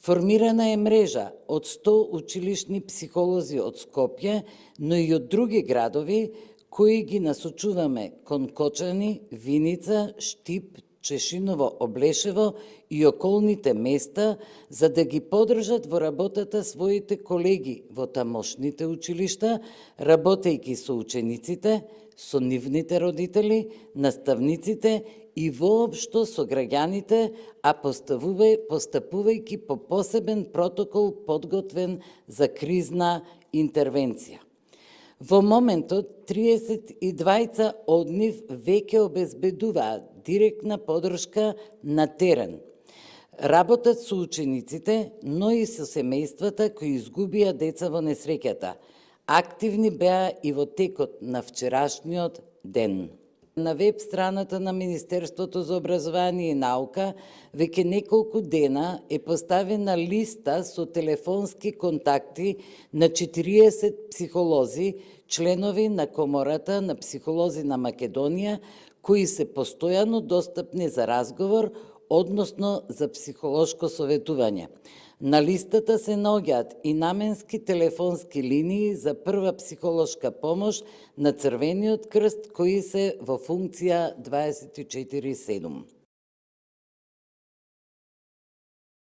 Формирана е мрежа од 100 училишни психолози од Скопје, но и од други градови, кои ги насочуваме кон Кочани, Виница, Штип, Чешиново, Облешево и околните места, за да ги подржат во работата своите колеги во тамошните училишта, работејќи со учениците, со нивните родители, наставниците и воопшто со граѓаните, а постапувајќи по посебен протокол подготвен за кризна интервенција. Во моментот 32 од нив веќе обезбедуваат директна подршка на терен. Работат со учениците, но и со семејствата кои изгубија деца во несреќата. Активни беа и во текот на вчерашниот ден. На веб страната на Министерството за образование и наука веќе неколку дена е поставена листа со телефонски контакти на 40 психолози, членови на Комората на психолози на Македонија, кои се постојано достапни за разговор, односно за психолошко советување. На листата се наоѓаат и наменски телефонски линии за прва психолошка помош на Црвениот крст, кои се во функција 24/7.